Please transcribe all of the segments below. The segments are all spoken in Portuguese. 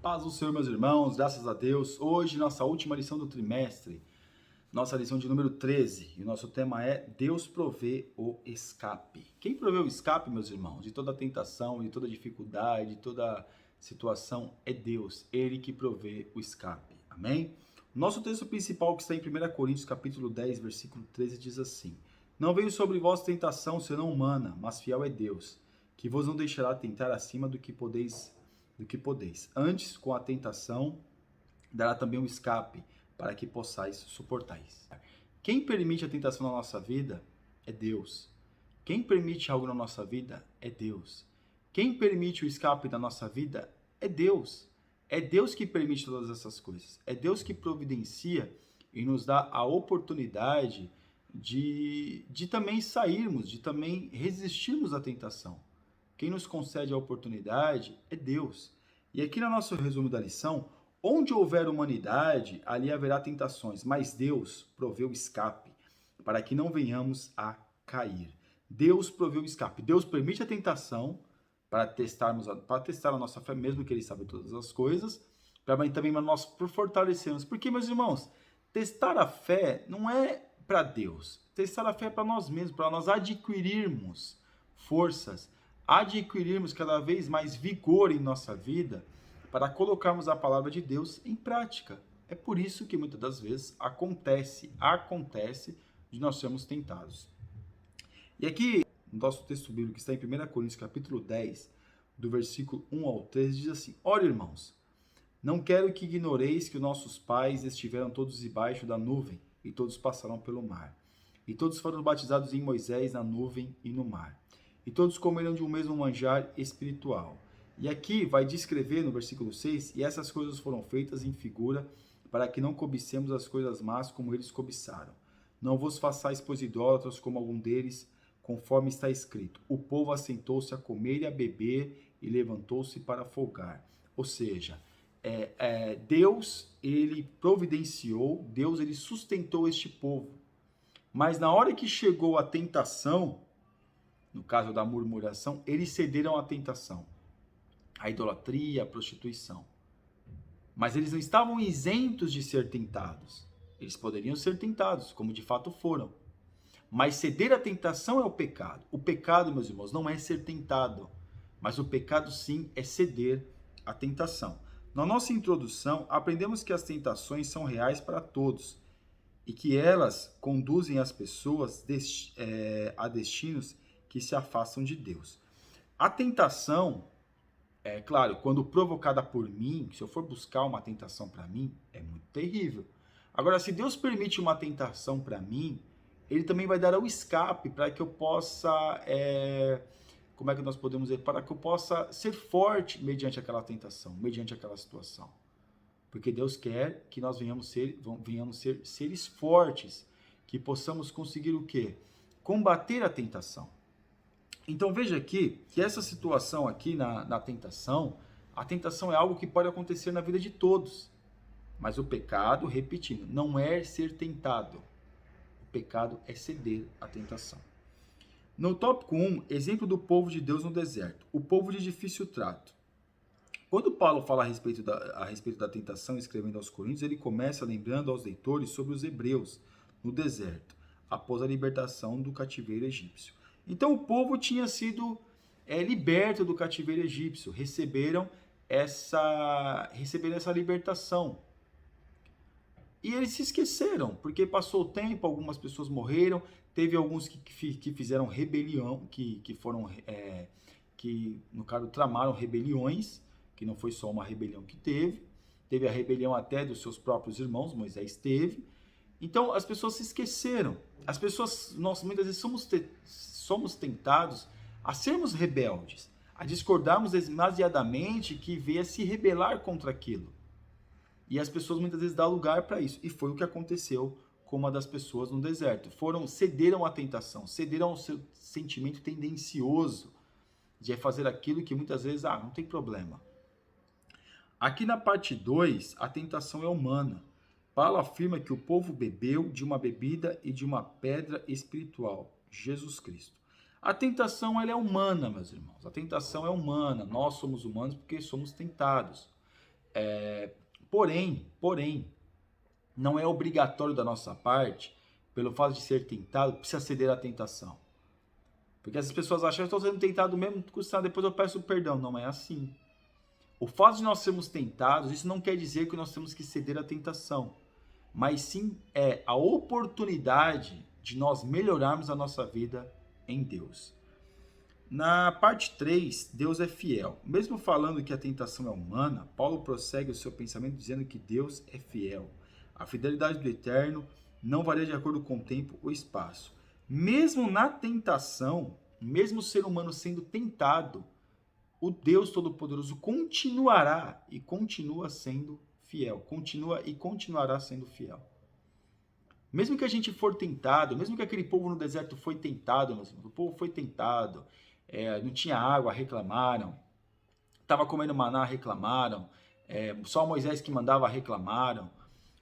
Paz do Senhor, meus irmãos, graças a Deus. Hoje, nossa última lição do trimestre, nossa lição de número 13. E o nosso tema é Deus provê o escape. Quem provê o escape, meus irmãos, de toda tentação, de toda dificuldade, de toda situação, é Deus. Ele que provê o escape. Amém? Nosso texto principal, que está em 1 Coríntios, capítulo 10, versículo 13, diz assim: Não veio sobre vós tentação senão humana, mas fiel é Deus, que vos não deixará tentar acima do que podeis. Antes, com a tentação, dará também um escape, para que possais suportais. Quem permite a tentação na nossa vida é Deus. Quem permite algo na nossa vida é Deus. Quem permite o escape da nossa vida é Deus. É Deus que permite todas essas coisas. É Deus que providencia e nos dá a oportunidade de também sairmos, de também resistirmos à tentação. Quem nos concede a oportunidade é Deus. E aqui no nosso resumo da lição, onde houver humanidade, ali haverá tentações, mas Deus proveu escape, para que não venhamos a cair. Deus proveu escape. Deus permite a tentação para testar a nossa fé, mesmo que Ele sabe todas as coisas, para também nós fortalecermos. Porque, meus irmãos, testar a fé não é para Deus. Testar a fé é para nós mesmos, para nós adquirirmos forças, adquirirmos cada vez mais vigor em nossa vida para colocarmos a palavra de Deus em prática. É por isso que muitas das vezes acontece de nós sermos tentados. E aqui, no nosso texto bíblico, que está em 1 Coríntios, capítulo 10, do versículo 1 ao 13, diz assim: Ora, irmãos, não quero que ignoreis que nossos pais estiveram todos debaixo da nuvem, e todos passaram pelo mar. E todos foram batizados em Moisés na nuvem e no mar. E todos comeram de um mesmo manjar espiritual. E aqui vai descrever no versículo 6, e essas coisas foram feitas em figura, para que não cobicemos as coisas más como eles cobiçaram. Não vos façais, pois, idólatras como algum deles, conforme está escrito: o povo assentou-se a comer e a beber, e levantou-se para folgar. Ou seja, Deus, ele providenciou, Deus, ele sustentou este povo. Mas na hora que chegou a tentação, no caso da murmuração, eles cederam à tentação, à idolatria, à prostituição. Mas eles não estavam isentos de ser tentados. Eles poderiam ser tentados, como de fato foram. Mas ceder à tentação é o pecado. O pecado, meus irmãos, não é ser tentado, mas o pecado sim é ceder à tentação. Na nossa introdução, aprendemos que as tentações são reais para todos e que elas conduzem as pessoas a destinos que se afastam de Deus. A tentação, é claro, quando provocada por mim, se eu for buscar uma tentação para mim, é muito terrível. Agora, se Deus permite uma tentação para mim, Ele também vai dar o escape para que eu possa, como é que nós podemos dizer? Para que eu possa ser forte mediante aquela tentação, mediante aquela situação. Porque Deus quer que nós venhamos ser seres fortes, que possamos conseguir o quê? Combater a tentação. Então veja aqui que essa situação aqui na tentação, a tentação é algo que pode acontecer na vida de todos. Mas o pecado, repetindo, não é ser tentado. O pecado é ceder à tentação. No tópico 1, exemplo do povo de Deus no deserto. O povo de difícil trato. Quando Paulo fala a respeito da tentação, escrevendo aos Coríntios, ele começa lembrando aos leitores sobre os hebreus no deserto, após a libertação do cativeiro egípcio. Então o povo tinha sido liberto do cativeiro egípcio, receberam essa libertação. E eles se esqueceram, porque passou o tempo, algumas pessoas morreram, teve alguns que fizeram rebelião, que no caso tramaram rebeliões, que não foi só uma rebelião que teve a rebelião até dos seus próprios irmãos, Moisés teve. Então as pessoas se esqueceram. Nós muitas vezes somos tentados a sermos rebeldes, a discordarmos demasiadamente, que veio a se rebelar contra aquilo. E as pessoas muitas vezes dão lugar para isso. E foi o que aconteceu com uma das pessoas no deserto. Cederam à tentação, cederam ao seu sentimento tendencioso de fazer aquilo que muitas vezes, não tem problema. Aqui na parte 2, a tentação é humana. Paulo afirma que o povo bebeu de uma bebida e de uma pedra espiritual, Jesus Cristo. A tentação ela é humana, meus irmãos. A tentação é humana. Nós somos humanos porque somos tentados. Porém, não é obrigatório da nossa parte, pelo fato de ser tentado, precisa ceder à tentação. Porque essas pessoas acham que eu estou sendo tentado mesmo, depois eu peço perdão. Não é assim. O fato de nós sermos tentados, isso não quer dizer que nós temos que ceder à tentação. Mas sim é a oportunidade de nós melhorarmos a nossa vida em Deus. Na parte 3, Deus é fiel. Mesmo falando que a tentação é humana, Paulo prossegue o seu pensamento dizendo que Deus é fiel. A fidelidade do Eterno não varia de acordo com o tempo ou espaço. Mesmo na tentação, mesmo o ser humano sendo tentado, o Deus Todo-Poderoso continuará e continua sendo fiel. Continua e continuará sendo fiel. Mesmo que a gente for tentado, mesmo que aquele povo no deserto foi tentado, o povo foi tentado, não tinha água, reclamaram, estava comendo maná, reclamaram, só Moisés que mandava, reclamaram.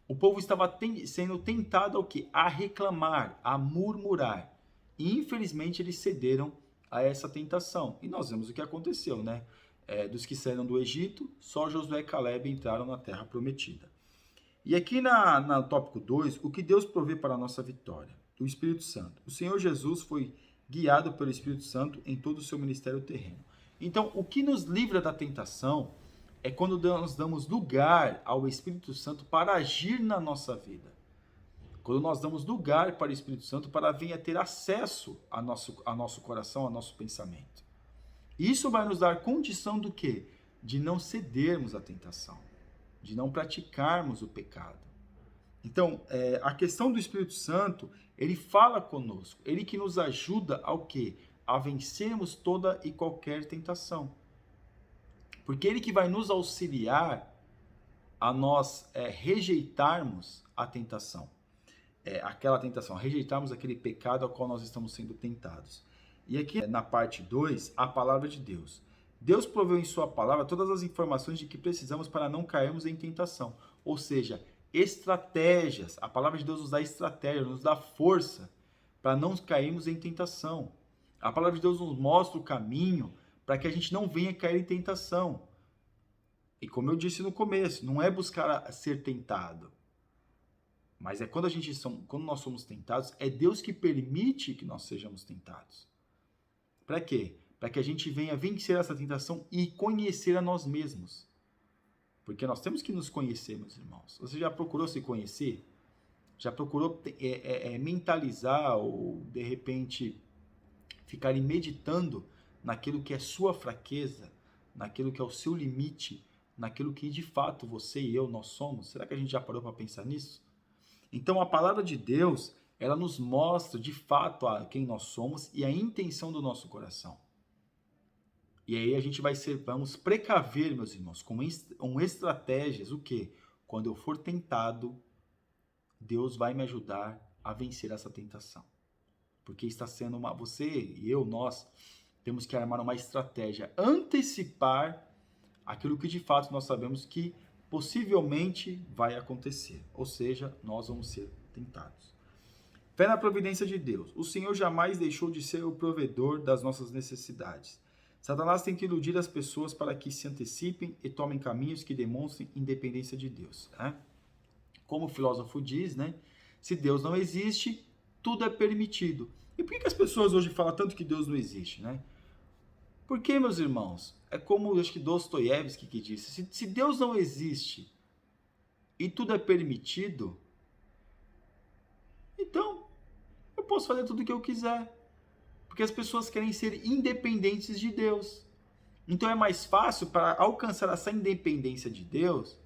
O povo estava sendo tentado ao quê? A reclamar, a murmurar. E infelizmente eles cederam a essa tentação. E nós vemos o que aconteceu, né? Dos que saíram do Egito, só Josué e Caleb entraram na terra prometida. E aqui no tópico 2, o que Deus provê para a nossa vitória? O Espírito Santo. O Senhor Jesus foi guiado pelo Espírito Santo em todo o seu ministério terreno. Então, o que nos livra da tentação é quando nós damos lugar ao Espírito Santo para agir na nossa vida. Quando nós damos lugar para o Espírito Santo para vir a ter acesso ao nosso coração, ao nosso pensamento. Isso vai nos dar condição do quê? De não cedermos à tentação, de não praticarmos o pecado. Então, a questão do Espírito Santo, ele fala conosco, ele que nos ajuda ao quê? A vencermos toda e qualquer tentação. Porque ele que vai nos auxiliar a nós rejeitarmos a tentação. Aquela tentação, rejeitarmos aquele pecado ao qual nós estamos sendo tentados. E aqui na parte 2, a palavra de Deus. Deus proveu em sua palavra todas as informações de que precisamos para não cairmos em tentação. Ou seja, estratégias. A palavra de Deus nos dá estratégia, nos dá força para não cairmos em tentação. A palavra de Deus nos mostra o caminho para que a gente não venha cair em tentação. E como eu disse no começo, não é buscar ser tentado. Mas é quando nós somos tentados, é Deus que permite que nós sejamos tentados. Para quê? Para que a gente venha vencer essa tentação e conhecer a nós mesmos. Porque nós temos que nos conhecer, meus irmãos. Você já procurou se conhecer? Já procurou mentalizar ou, de repente, ficar meditando naquilo que é sua fraqueza, naquilo que é o seu limite, naquilo que de fato você e eu, nós somos? Será que a gente já parou para pensar nisso? Então, a palavra de Deus, ela nos mostra de fato quem nós somos e a intenção do nosso coração. E aí a gente vamos precaver, meus irmãos, com estratégias, o quê? Quando eu for tentado, Deus vai me ajudar a vencer essa tentação. Porque está sendo você e eu, nós, temos que armar uma estratégia, antecipar aquilo que de fato nós sabemos que possivelmente vai acontecer. Ou seja, nós vamos ser tentados. Fé na providência de Deus. O Senhor jamais deixou de ser o provedor das nossas necessidades. Satanás tem que iludir as pessoas para que se antecipem e tomem caminhos que demonstrem independência de Deus. Né? Como o filósofo diz, né? Se Deus não existe, tudo é permitido. E por que as pessoas hoje falam tanto que Deus não existe? Né? Porque, meus irmãos, é como acho que Dostoiévski que disse, se Deus não existe e tudo é permitido, então eu posso fazer tudo o que eu quiser. Porque as pessoas querem ser independentes de Deus. Então é mais fácil, para alcançar essa independência de Deus,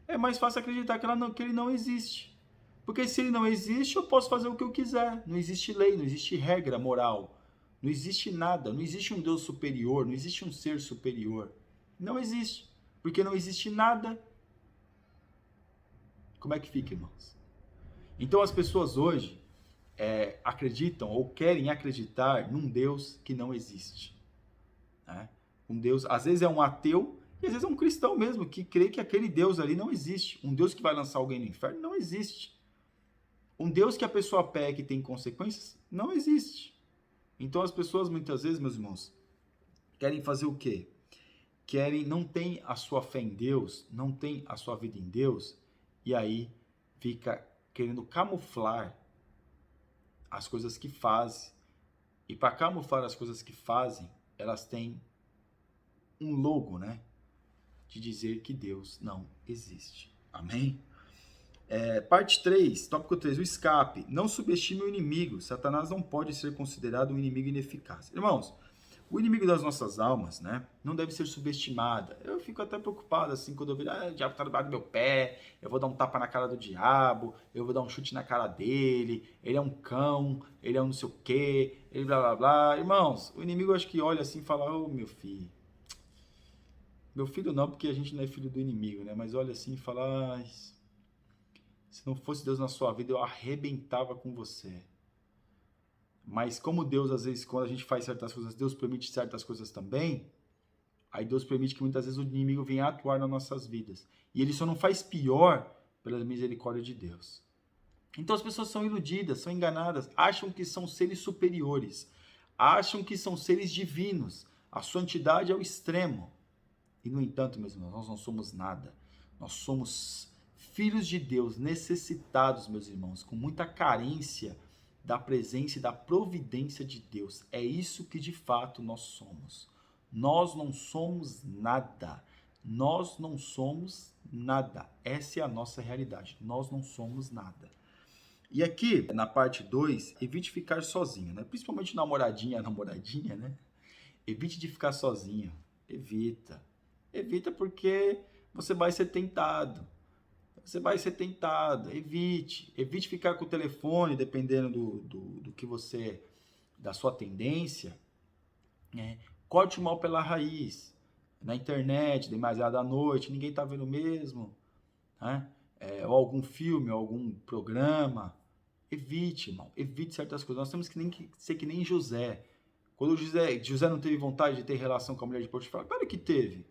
é mais fácil acreditar que ele não existe. Porque se ele não existe, eu posso fazer o que eu quiser. Não existe lei, não existe regra moral. Não existe nada, não existe um Deus superior, não existe um ser superior. Não existe. Porque não existe nada. Como é que fica, irmãos? Então as pessoas hoje acreditam ou querem acreditar num Deus que não existe. Né? Um Deus, às vezes é um ateu e às vezes é um cristão mesmo, que crê que aquele Deus ali não existe. Um Deus que vai lançar alguém no inferno não existe. Um Deus que a pessoa peca e tem consequências não existe. Então as pessoas muitas vezes, meus irmãos, querem fazer o quê? não tem a sua fé em Deus, não tem a sua vida em Deus, e aí fica querendo camuflar as coisas que fazem. E para camuflar as coisas que fazem, elas têm um logo, né? De dizer que Deus não existe. Amém? Parte 3, tópico 3, o escape. Não subestime o inimigo. Satanás não pode ser considerado um inimigo ineficaz. Irmãos, o inimigo das nossas almas, né, não deve ser subestimado. Eu fico até preocupado, assim, quando eu vejo, o diabo tá debaixo do meu pé, eu vou dar um tapa na cara do diabo, eu vou dar um chute na cara dele, ele é um cão, ele é um não sei o quê, ele blá blá blá. Irmãos, o inimigo acho que olha assim e fala, ô meu filho. Meu filho não, porque a gente não é filho do inimigo, né? Mas olha assim e fala, se não fosse Deus na sua vida, eu arrebentava com você. Mas como Deus, às vezes, quando a gente faz certas coisas, Deus permite certas coisas também, aí Deus permite que muitas vezes o inimigo venha atuar nas nossas vidas. E ele só não faz pior pela misericórdia de Deus. Então as pessoas são iludidas, são enganadas, acham que são seres superiores, acham que são seres divinos, a santidade é o extremo. E no entanto, meus irmãos, nós não somos nada. Nós somos filhos de Deus, necessitados, meus irmãos, com muita carência da presença e da providência de Deus. É isso que de fato nós somos. Nós não somos nada. Nós não somos nada. Essa é a nossa realidade. Nós não somos nada. E aqui, na parte 2, evite ficar sozinho, né? Principalmente namoradinha, né? Evite de ficar sozinho. Evita. Evita porque você vai ser tentado. Você vai ser tentado, evite ficar com o telefone, dependendo do que você, da sua tendência, né? Corte o mal pela raiz, na internet, demasiado à noite, ninguém tá vendo mesmo, né? Ou algum filme, ou algum programa, evite, irmão, evite certas coisas. Nós temos que ser que nem José. Quando José não teve vontade de ter relação com a mulher de Potifar, claro que teve.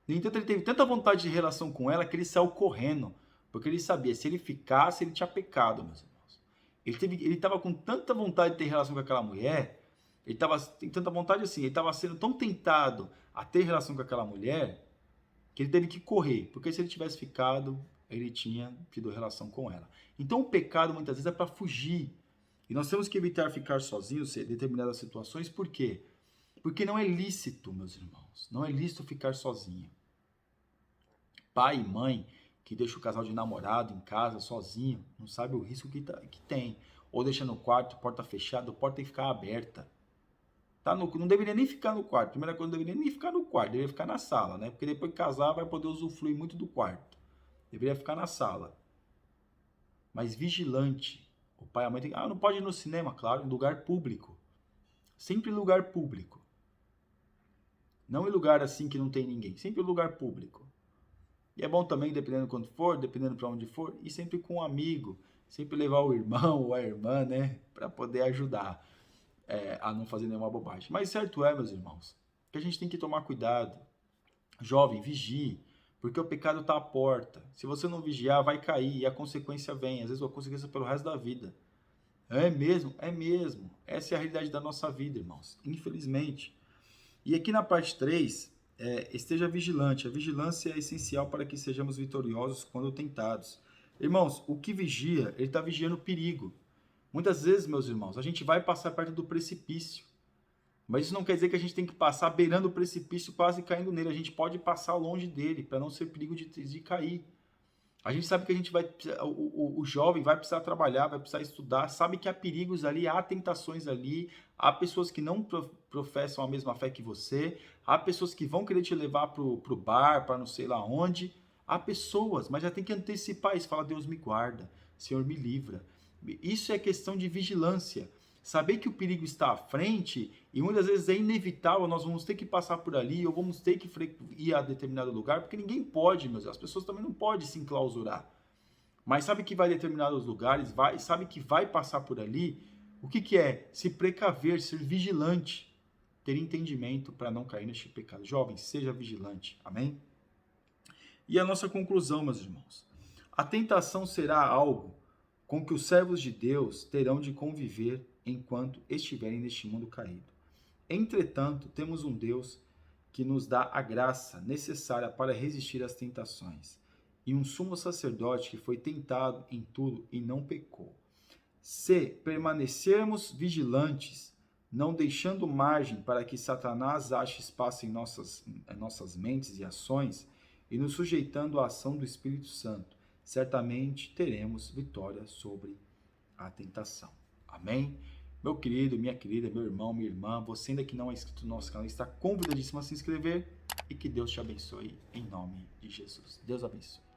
No entanto, ele teve tanta vontade de relação com ela que ele saiu correndo, porque ele sabia, se ele ficasse, ele tinha pecado, meus irmãos. Ele estava com tanta vontade de ter relação com aquela mulher, ele estava tem tanta vontade assim, ele estava sendo tão tentado a ter relação com aquela mulher, que ele teve que correr, porque se ele tivesse ficado, ele tinha tido relação com ela. Então o pecado muitas vezes é para fugir. E nós temos que evitar ficar sozinhos em determinadas situações, por quê? Porque não é lícito, meus irmãos, não é lícito ficar sozinho. Pai e mãe que deixa o casal de namorado em casa sozinho, não sabe o risco que tem. Ou deixa no quarto, porta fechada, a porta tem que ficar aberta. Não deveria nem ficar no quarto. Primeira coisa, não deveria nem ficar no quarto, deveria ficar na sala, né? Porque depois que casar vai poder usufruir muito do quarto. Deveria ficar na sala. Mas vigilante. O pai e a mãe tem que... não pode ir no cinema, claro, em lugar público. Sempre em lugar público. Não em lugar assim que não tem ninguém. Sempre em lugar público. E é bom também, dependendo de quando for, dependendo para onde for, e sempre com um amigo, sempre levar o irmão ou a irmã, né, para poder ajudar a não fazer nenhuma bobagem. Mas certo é, meus irmãos, que a gente tem que tomar cuidado. Jovem, vigie, porque o pecado está à porta. Se você não vigiar, vai cair e a consequência vem, às vezes a consequência pelo resto da vida. É mesmo? É mesmo. Essa é a realidade da nossa vida, irmãos, infelizmente. E aqui na parte 3... esteja vigilante. A vigilância é essencial para que sejamos vitoriosos quando tentados. Irmãos, o que vigia, ele está vigiando o perigo. Muitas vezes, meus irmãos, a gente vai passar perto do precipício. Mas isso não quer dizer que a gente tem que passar beirando o precipício, quase caindo nele. A gente pode passar longe dele, para não ser perigo de cair. A gente sabe que a gente vai, o jovem vai precisar trabalhar, vai precisar estudar, sabe que há perigos ali, há tentações ali, há pessoas que não professam a mesma fé que você, há pessoas que vão querer te levar pro bar, para não sei lá onde, há pessoas, mas já tem que antecipar isso, fala, Deus me guarda, Senhor me livra. Isso é questão de vigilância. Saber que o perigo está à frente e muitas vezes é inevitável, nós vamos ter que passar por ali ou vamos ter que ir a determinado lugar, porque ninguém pode, as pessoas também não podem se enclausurar. Mas sabe que vai a determinados lugares, sabe que vai passar por ali, o que é? Se precaver, ser vigilante, ter entendimento para não cair neste pecado. Jovem, seja vigilante, amém? E a nossa conclusão, meus irmãos, a tentação será algo com que os servos de Deus terão de conviver enquanto estiverem neste mundo caído. Entretanto, temos um Deus que nos dá a graça necessária para resistir às tentações, e um sumo sacerdote que foi tentado em tudo e não pecou. Se permanecermos vigilantes, não deixando margem para que Satanás ache espaço em nossas mentes e ações, e nos sujeitando à ação do Espírito Santo, certamente teremos vitória sobre a tentação. Amém? Meu querido, minha querida, meu irmão, minha irmã, você ainda que não é inscrito no nosso canal, está convidadíssimo a se inscrever e que Deus te abençoe em nome de Jesus. Deus abençoe.